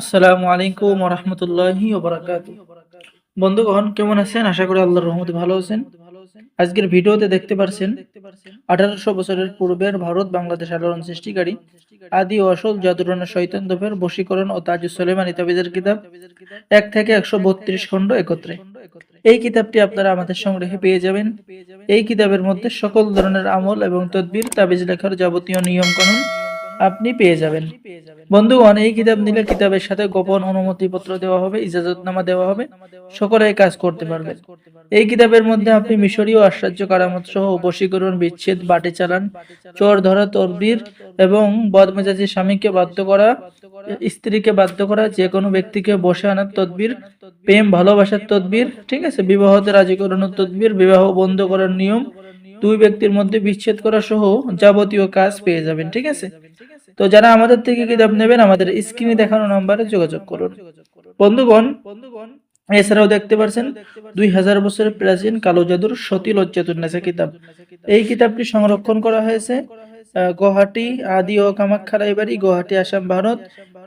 আসসালামু আলাইকুম ওয়া রাহমাতুল্লাহি ওয়া বারাকাতুহু। বন্ধুগণ কেমন আছেন? আশা করি আল্লাহর রহমতে ভালো আছেন। আজকের ভিডিওতে দেখতে পারছেন 1800 বছরের পূর্বের ভারত বাংলাদেশ আলোড়ন সৃষ্টিকারী আদি ও আসল জাদুটনা শয়তান দফের বশীকরণ ও তাজুস সুলেমানি তাবিজের কিতাব 1 থেকে 132 খণ্ড একত্রে। এই কিতাবটি আপনারা আমাদের সংগ্রহে পেয়ে যাবেন। এই কিতাবের মধ্যে সকল ধরনের আমল এবং তদবির তাবিজ লেখার যাবতীয় নিয়ম কানুন আপনি পেয়ে যাবেন। বন্ধুগণ, এই কিতাব নিলে কিতাবের সাথে গোপন অনুমতিপত্র দেওয়া হবে, ইজাজতনামা দেওয়া হবে, সকলে এই কাজ করতে পারবেন। এই কিতাবের মধ্যে আপনি মিশরীয় আশ্চর্য কারামত সহ বশীকরণ, বিচ্ছেদ, বাটে চালান, চোর ধরা, তদবির এবং বদমেজাজি স্বামীকে বাধ্য করা, স্ত্রীকে বাধ্য করা, যে কোনো ব্যক্তিকে বসে আনার তদবির, প্রেম ভালোবাসার তদবির, ঠিক আছে, বিবাহতে রাজি করানোর তদবির, বিবাহ বন্ধ করার নিয়ম, দুই ব্যক্তির মধ্যে বিচ্ছেদ করা সহ যাবতীয় কাজ পেয়ে যাবেন। ঠিক আছে, তো যারা আমাদের থেকে কিতাব নেবেন আমাদের স্ক্রিনে দেখানো নাম্বারে যোগাযোগ করুন। বন্ধুগণ, এছাড়াও দেখতে পাচ্ছেন 2000 বছরের প্রাচীন কালো জাদুর সতী লজ্জাতুন্নেসা কিতাব। এই কিতাবটি সংরক্ষণ করা হয়েছে গুয়াহাটি আদি ও কামাখ্যা লাইব্রেরি, গুয়াহাটি, আসাম, ভারত।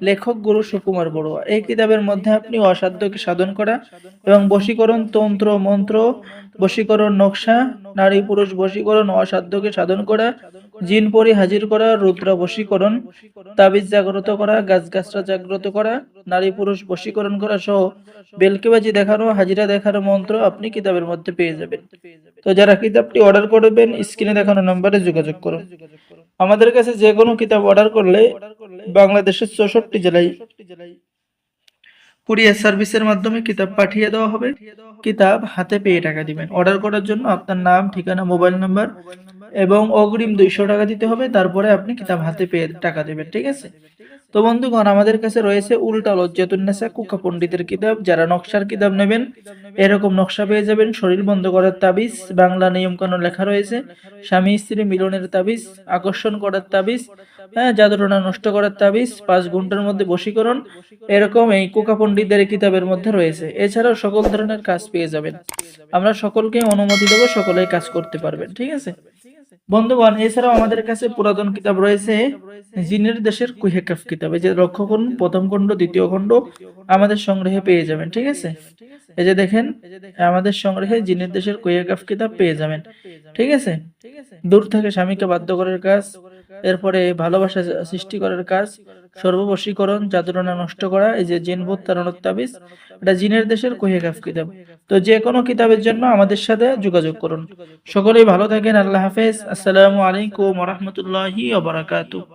লেখক গুরু সুকুমার বড়ুয়া। এই কিতাবের মধ্যে আপনি অসাধ্যকে সাধন করা এবং বশীকরণ, তন্ত্র মন্ত্র, বশীকরণ নকশা, নারী পুরুষ বশীকরণ, অসাধ্যকে সাধন করা, জিন পরি হাজির করা, রুদ্র বশীকরণ, তাবিজ জাগ্রত করা, গাছগাছরা জাগ্রত করা, নারী পুরুষ বশীকরণ করা সহ বেলকেবাজি দেখানো, হাজিরা দেখানো মন্ত্র আপনি কিতাবের মধ্যে পেয়ে যাবেন। তো যারা কিতাবটি অর্ডার করবেন স্ক্রিনে দেখানো নম্বরে যোগাযোগ করুন। আমাদের কাছে যে কোনো কিতাব অর্ডার করলে বাংলাদেশের 64 জেলায় কুরিয়ার সার্ভিসের মাধ্যমে কিতাব পাঠিয়ে দেওয়া হবে। কিতাব হাতে পেয়ে টাকা দিবেন। অর্ডার করার জন্য আপনার নাম, ঠিকানা, মোবাইল নাম্বার এবং অগ্রিম 200 টাকা দিতে হবে। তারপরে আপনি কিতাব হাতে পেয়ে টাকা দেবেন। ঠিক আছে, তো বন্ধুগণ, আমাদের কাছে রয়েছে উল্টা লজ্জাতুন্নেসা কুকা পণ্ডিতের কিতাব। যারা নকশার কিতাব নেবেন এরকম নকশা পেয়ে যাবেন। শরীর বন্ধ করার তাবিজ, বাংলা নিয়ম কানুন লেখা রয়েছে। স্বামী স্ত্রী মিলনের তাবিজ, আকর্ষণ করার তাবিজ, হ্যাঁ, জাদুটনা নষ্ট করার তাবিজ, 5 ঘন্টার মধ্যে বশীকরণ, এরকম এই কুকা পণ্ডিতের কিতাবের মধ্যে রয়েছে। এছাড়াও সকল ধরনের কাজ পেয়ে যাবেন। আমরা সকলকে অনুমতি দেবো, সকলেই কাজ করতে পারবেন। ঠিক আছে বন্ধুগণ, এছাড়াও আমাদের কাছে পুরাতন কিতাব রয়েছে জিনের দেশের কুহেকাফ কিতাব। এই যে লক্ষ্য করুন, প্রথম খণ্ড, দ্বিতীয় খণ্ড আমাদের সংগ্রহে পেয়ে যাবেন। ঠিক আছে, এই যে দেখেন, আমাদের সংগ্রহে জিনের দেশের কুহেকাফ কিতাব পেয়ে যাবেন। ঠিক আছে, দূর থেকে স্বামীকে বাধ্য করার কাজ, এরপরে ভালোবাসা সৃষ্টি করার কাজ, সর্ববশীকরণ, জাদুটনা নষ্ট করা, এই যে জিন ভূত তাড়ানোর তাবিজ, এটা জিনের দেশের কুহেকাফ কিতাব। তো যে কোনো কিতাবের জন্য আমাদের সাথে যোগাযোগ করুন। সকলেই ভালো থাকেন। আল্লাহ হাফেজ। আসসালামু আলাইকুম ওয়া রাহমাতুল্লাহি ওয়া বারাকাতুহু।